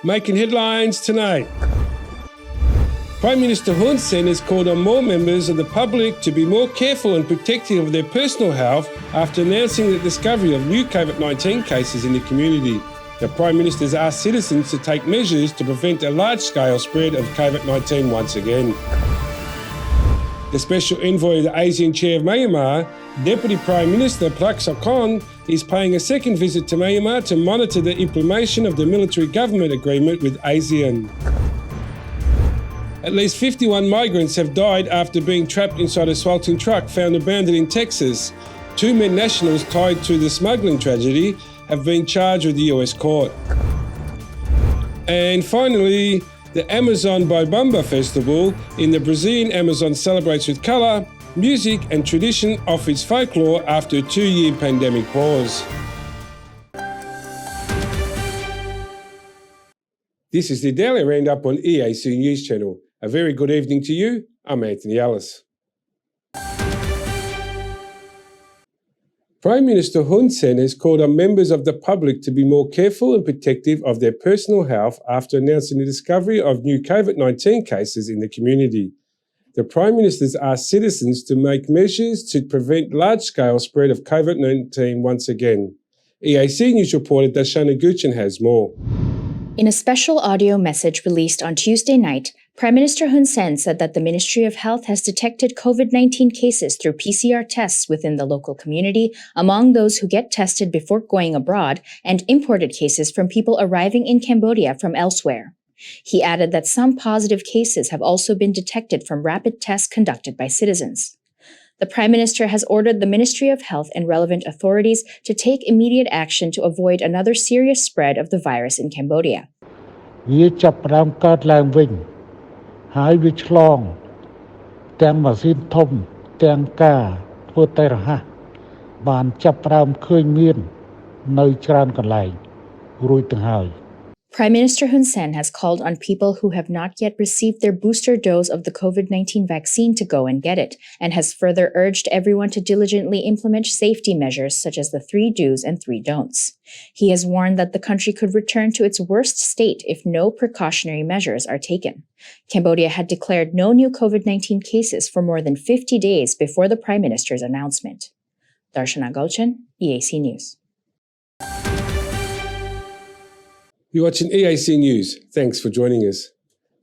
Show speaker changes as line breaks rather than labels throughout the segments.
Making headlines tonight. Prime Minister Hun Sen has called on more members of the public to be more careful and protective of their personal health after announcing the discovery of new COVID-19 cases in the community. The Prime Minister has asked citizens to take measures to prevent a large-scale spread of COVID-19 once again. The Special Envoy of the ASEAN Chair of Myanmar, Deputy Prime Minister Prak Sokhonn, is paying a second visit to Myanmar to monitor the implementation of the military government agreement with ASEAN. At least 51 migrants have died after being trapped inside a sweltering truck found abandoned in Texas. 2 men nationals tied to the smuggling tragedy have been charged with the US court. And finally, the Amazon by Bamba Festival in the Brazilian Amazon celebrates with colour, music and tradition of its folklore after a 2-year pandemic pause. This is the Daily Roundup on EAC News Channel. A very good evening to you. I'm Anthony Ellis. Prime Minister Hun Sen has called on members of the public to be more careful and protective of their personal health after announcing the discovery of new COVID-19 cases in the community. The Prime Minister has asked citizens to make measures to prevent large-scale spread of COVID-19 once again. EAC News reporter Darshana Guchan has more.
In a special audio message released on Tuesday night, Prime Minister Hun Sen said that the Ministry of Health has detected COVID-19 cases through PCR tests within the local community among those who get tested before going abroad and imported cases from people arriving in Cambodia from elsewhere. He added that some positive cases have also been detected from rapid tests conducted by citizens. The Prime Minister has ordered the Ministry of Health and relevant authorities to take immediate action to avoid another serious spread of the virus in Cambodia.
វាចាប់ផ្ដើមកើតឡើងវិញហើយវាឆ្លងទាំងម៉ាស៊ីនធំទាំងការធ្វើតេស្តរហ័សបានចាប់ផ្ដើមឃើញមាននៅច្រើនកន្លែងរួចទៅហើយ
Prime Minister Hun Sen has called on people who have not yet received their booster dose of the COVID-19 vaccine to go and get it, and has further urged everyone to diligently implement safety measures such as the 3 do's and 3 don'ts. He has warned that the country could return to its worst state if no precautionary measures are taken. Cambodia had declared no new COVID-19 cases for more than 50 days before the Prime Minister's announcement. Darshana Gulchan, EAC News.
You're watching EAC News. Thanks for joining us.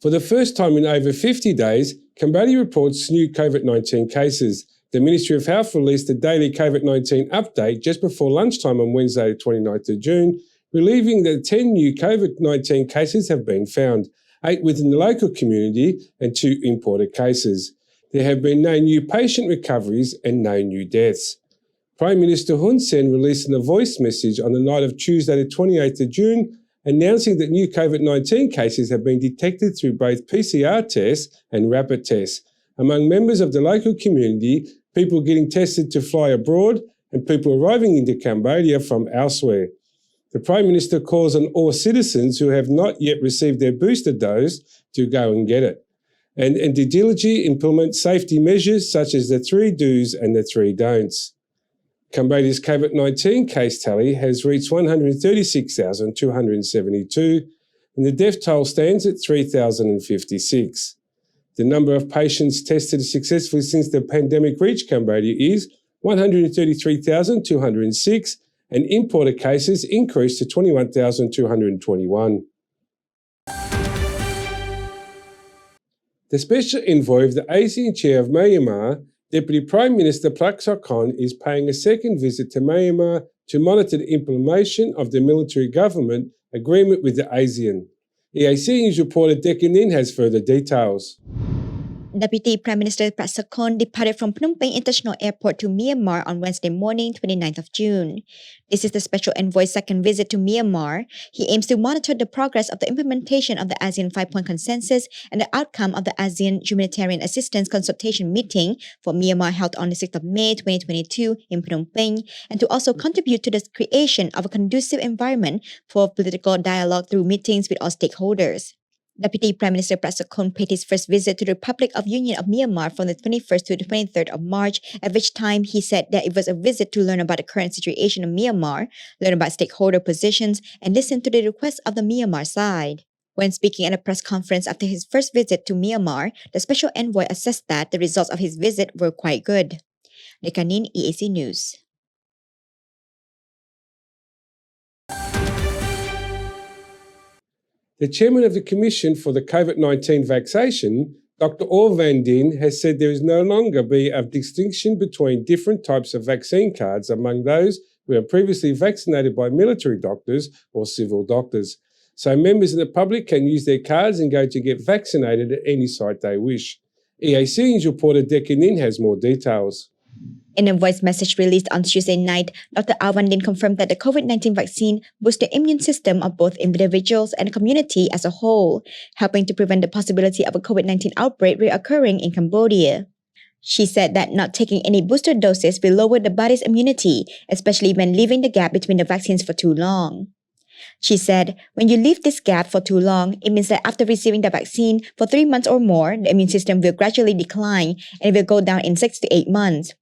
For the first time in over 50 days, Cambodia reports new COVID-19 cases. The Ministry of Health released a daily COVID-19 update just before lunchtime on Wednesday, the 29th of June, relieving that 10 new COVID-19 cases have been found, 8 within the local community and 2 imported cases. There have been no new patient recoveries and no new deaths. Prime Minister Hun Sen released a voice message on the night of Tuesday, the 28th of June, announcing that new COVID-19 cases have been detected through both PCR tests and rapid tests. Among members of the local community, people getting tested to fly abroad and people arriving into Cambodia from elsewhere. The Prime Minister calls on all citizens who have not yet received their booster dose to go and get it, and to diligently implement safety measures such as the 3 do's and the 3 don'ts. Cambodia's COVID-19 case tally has reached 136,272 and the death toll stands at 3,056. The number of patients tested successfully since the pandemic reached Cambodia is 133,206 and imported cases increased to 21,221. The Special Envoy of the ASEAN Chair of Myanmar, Deputy Prime Minister Prak Sokhonn, is paying a second visit to Myanmar to monitor the implementation of the military government agreement with the ASEAN. EAC News reporter Deccan Nin has further details.
Deputy Prime Minister Prak Sokhonn departed from Phnom Penh International Airport to Myanmar on Wednesday morning, 29th of June. This is the Special Envoy's second visit to Myanmar. He aims to monitor the progress of the implementation of the ASEAN 5-point consensus and the outcome of the ASEAN Humanitarian Assistance Consultation Meeting for Myanmar held on the 6th of May 2022 in Phnom Penh, and to also contribute to the creation of a conducive environment for political dialogue through meetings with all stakeholders. Deputy Prime Minister Prak Sokhonn paid his first visit to the Republic of Union of Myanmar from the 21st to the 23rd of March, at which time he said that it was a visit to learn about the current situation of Myanmar, learn about stakeholder positions, and listen to the requests of the Myanmar side. When speaking at a press conference after his first visit to Myanmar, the special envoy assessed that the results of his visit were quite good. Lekanin, EAC News.
The chairman of the Commission for the COVID-19 Vaccine, Dr. Or Van Dien, has said there is no longer be a distinction between different types of vaccine cards among those who are previously vaccinated by military doctors or civil doctors. So members of the public can use their cards and go to get vaccinated at any site they wish. EAC News reporter Dekanin has more details.
In a voice message released on Tuesday night, Dr. Awandin confirmed that the COVID-19 vaccine boosts the immune system of both individuals and the community as a whole, helping to prevent the possibility of a COVID-19 outbreak reoccurring in Cambodia. She said that not taking any booster doses will lower the body's immunity, especially when leaving the gap between the vaccines for too long. She said, when you leave this gap for too long, it means that after receiving the vaccine for 3 months or more, the immune system will gradually decline and it will go down in 6 to 8 months.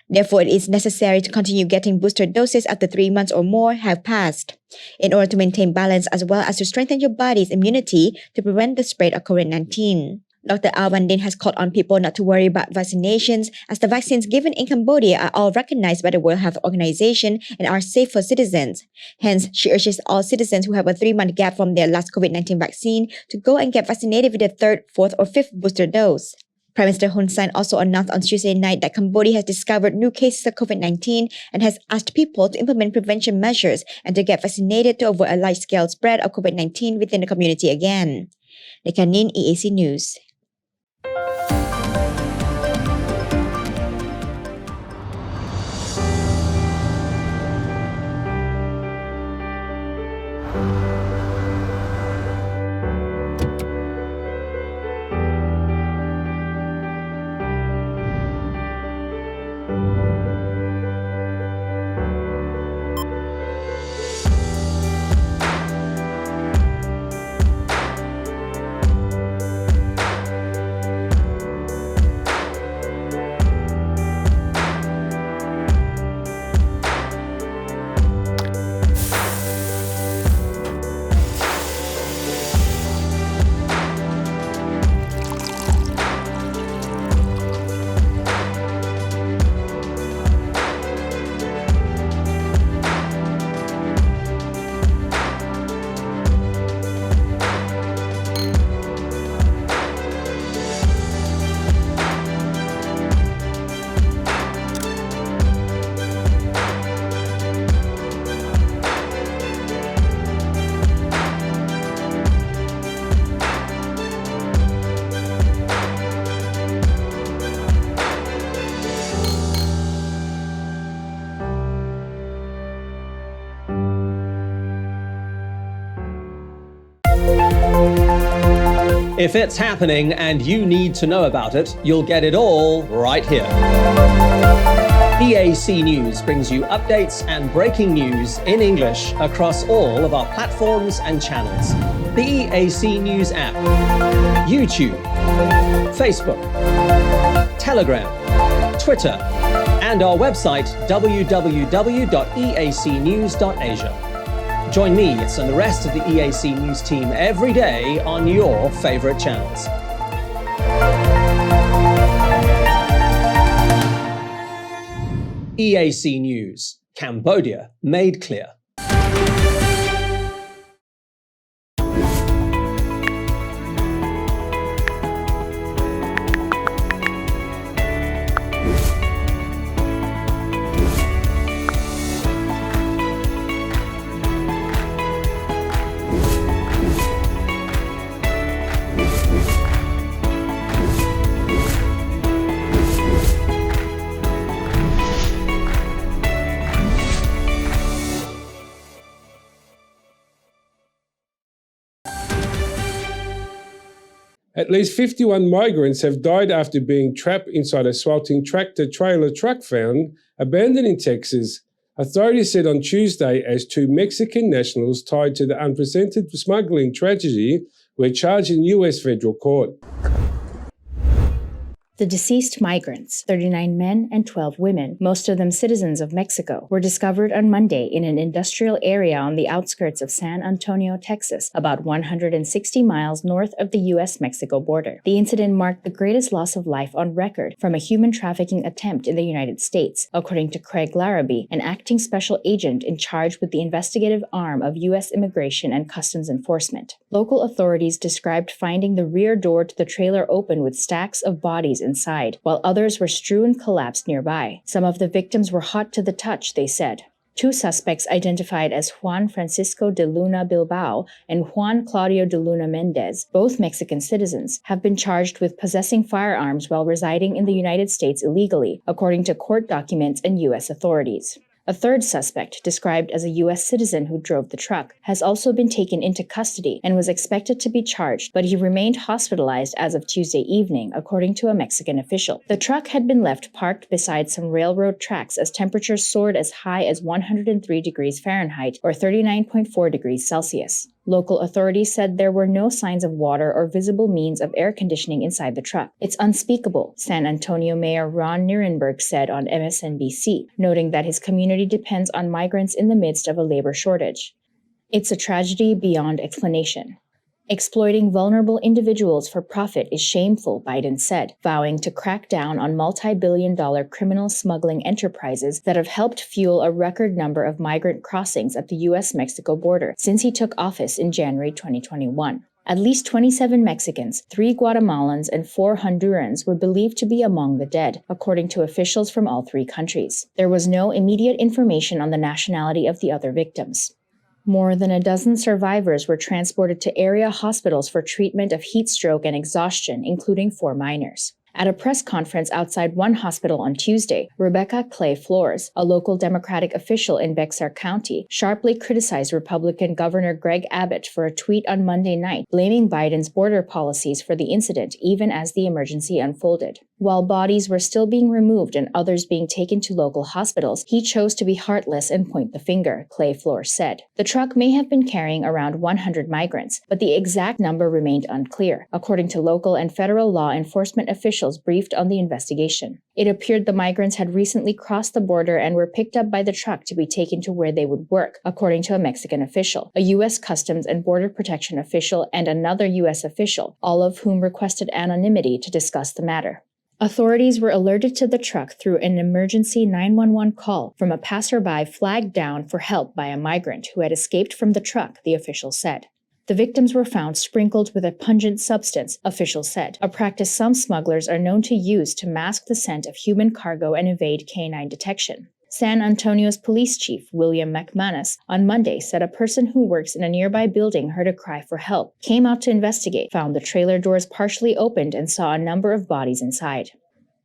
Therefore, it is necessary to continue getting booster doses after 3 months or more have passed, in order to maintain balance as well as to strengthen your body's immunity to prevent the spread of COVID-19. Dr. Awandin has called on people not to worry about vaccinations as the vaccines given in Cambodia are all recognized by the World Health Organization and are safe for citizens. Hence, she urges all citizens who have a 3-month gap from their last COVID-19 vaccine to go and get vaccinated with the 3rd, 4th, or 5th booster dose. Prime Minister Hun Sen also announced on Tuesday night that Cambodia has discovered new cases of COVID-19 and has asked people to implement prevention measures and to get vaccinated to avoid a large-scale spread of COVID-19 within the community again. Lekanin, EAC News.
If it's happening and you need to know about it, you'll get it all right here. EAC News brings you updates and breaking news in English across all of our platforms and channels. The EAC News app, YouTube, Facebook, Telegram, Twitter, and our website www.eacnews.asia. Join me and the rest of the EAC News team every day on your favorite channels. EAC News, Cambodia made clear.
At least 51 migrants have died after being trapped inside a sweltering tractor-trailer truck found abandoned in Texas. Authorities said on Tuesday as 2 Mexican nationals tied to the unprecedented smuggling tragedy were charged in U.S. federal court.
The deceased migrants, 39 men and 12 women, most of them citizens of Mexico, were discovered on Monday in an industrial area on the outskirts of San Antonio, Texas, about 160 miles north of the U.S.-Mexico border. The incident marked the greatest loss of life on record from a human trafficking attempt in the United States, according to Craig Larrabee, an acting special agent in charge with the investigative arm of U.S. Immigration and Customs Enforcement. Local authorities described finding the rear door to the trailer open with stacks of bodies inside, while others were strewn collapsed nearby. Some of the victims were hot to the touch, they said. Two suspects identified as Juan Francisco de Luna Bilbao and Juan Claudio de Luna Mendez, both Mexican citizens, have been charged with possessing firearms while residing in the United States illegally, according to court documents and U.S. authorities. A third suspect, described as a U.S. citizen who drove the truck, has also been taken into custody and was expected to be charged, but he remained hospitalized as of Tuesday evening, according to a Mexican official. The truck had been left parked beside some railroad tracks as temperatures soared as high as 103 degrees Fahrenheit or 39.4 degrees Celsius. Local authorities said there were no signs of water or visible means of air conditioning inside the truck. It's unspeakable, San Antonio Mayor Ron Nirenberg said on MSNBC, noting that his community depends on migrants in the midst of a labor shortage. It's a tragedy beyond explanation. Exploiting vulnerable individuals for profit is shameful, Biden said, vowing to crack down on multi-billion-dollar criminal smuggling enterprises that have helped fuel a record number of migrant crossings at the U.S.-Mexico border since he took office in January 2021. At least 27 Mexicans, 3 Guatemalans, and 4 Hondurans were believed to be among the dead, according to officials from all 3 countries. There was no immediate information on the nationality of the other victims. More than a dozen survivors were transported to area hospitals for treatment of heat stroke and exhaustion, including 4 minors. At a press conference outside one hospital on Tuesday, Rebecca Clay Flores, a local Democratic official in Bexar County, sharply criticized Republican Governor Greg Abbott for a tweet on Monday night, blaming Biden's border policies for the incident even as the emergency unfolded. While bodies were still being removed and others being taken to local hospitals, he chose to be heartless and point the finger, Clay Flores said. The truck may have been carrying around 100 migrants, but the exact number remained unclear, according to local and federal law enforcement officials briefed on the investigation. It appeared the migrants had recently crossed the border and were picked up by the truck to be taken to where they would work, according to a Mexican official, a U.S. Customs and Border Protection official, and another U.S. official, all of whom requested anonymity to discuss the matter. Authorities were alerted to the truck through an emergency 911 call from a passerby flagged down for help by a migrant who had escaped from the truck, the official said. The victims were found sprinkled with a pungent substance, officials said, a practice some smugglers are known to use to mask the scent of human cargo and evade canine detection. San Antonio's police chief, William McManus, on Monday said a person who works in a nearby building heard a cry for help, came out to investigate, found the trailer doors partially opened, and saw a number of bodies inside.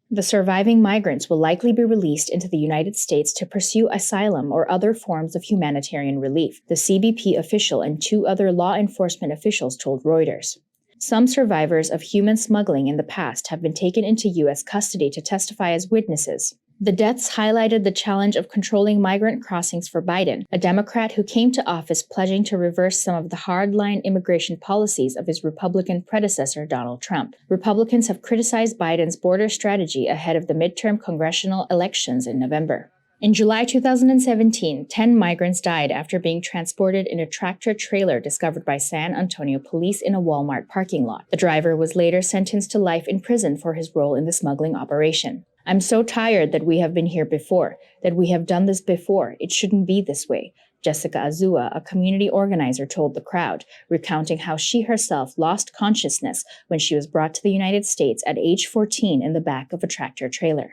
The surviving migrants will likely be released into the United States to pursue asylum or other forms of humanitarian relief, the CBP official and 2 other law enforcement officials told Reuters. Some survivors of human smuggling in the past have been taken into U.S. custody to testify as witnesses. The deaths highlighted the challenge of controlling migrant crossings for Biden, a Democrat who came to office pledging to reverse some of the hardline immigration policies of his Republican predecessor, Donald Trump. Republicans have criticized Biden's border strategy ahead of the midterm congressional elections in November. In July 2017, 10 migrants died after being transported in a tractor-trailer discovered by San Antonio police in a Walmart parking lot. The driver was later sentenced to life in prison for his role in the smuggling operation. I'm so tired that we have been here before, that we have done this before. It shouldn't be this way, Jessica Azua, a community organizer, told the crowd, recounting how she herself lost consciousness when she was brought to the United States at age 14 in the back of a tractor-trailer.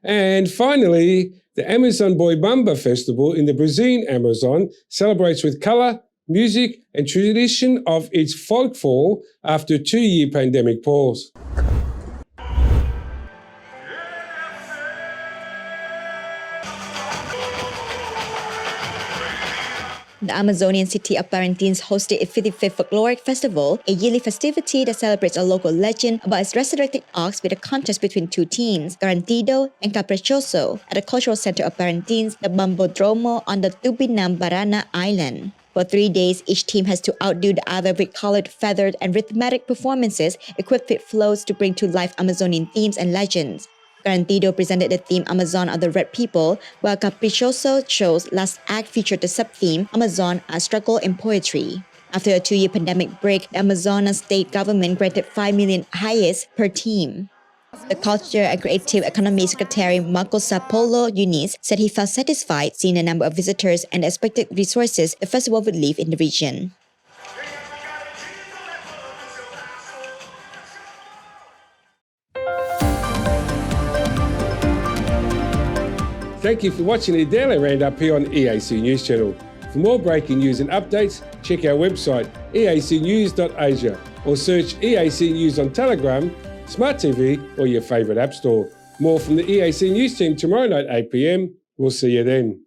And finally, the Amazon Boy Bamba Festival in the Brazilian Amazon celebrates with colour, music and tradition of its folk fall after a 2-year pandemic pause.
The Amazonian city of Parintins hosted its 55th Folkloric Festival, a yearly festivity that celebrates a local legend about its resurrected ox with a contest between 2 teams, Garantido and Caprichoso, at the cultural center of Parintins, the Bambodromo on the Tubinambarana Island. For 3 days, each team has to outdo the other with colored, feathered, and rhythmic performances equipped with floats to bring to life Amazonian themes and legends. Garantido presented the theme Amazon are the Red People, while Caprichoso show's last act featured the sub-theme Amazon, a struggle in poetry. After a 2-year pandemic break, the Amazonas state government granted 5 million highest per team. The Culture and Creative Economy Secretary Marco Sapolo Yunis said he felt satisfied seeing the number of visitors and the expected resources the festival would leave in the region.
Thank you for watching the Daily Roundup here on EAC News Channel. For more breaking news and updates, check our website eacnews.asia or search EAC News on Telegram, Smart TV or your favourite app store. More from the EAC News team tomorrow night 8 p.m. We'll see you then.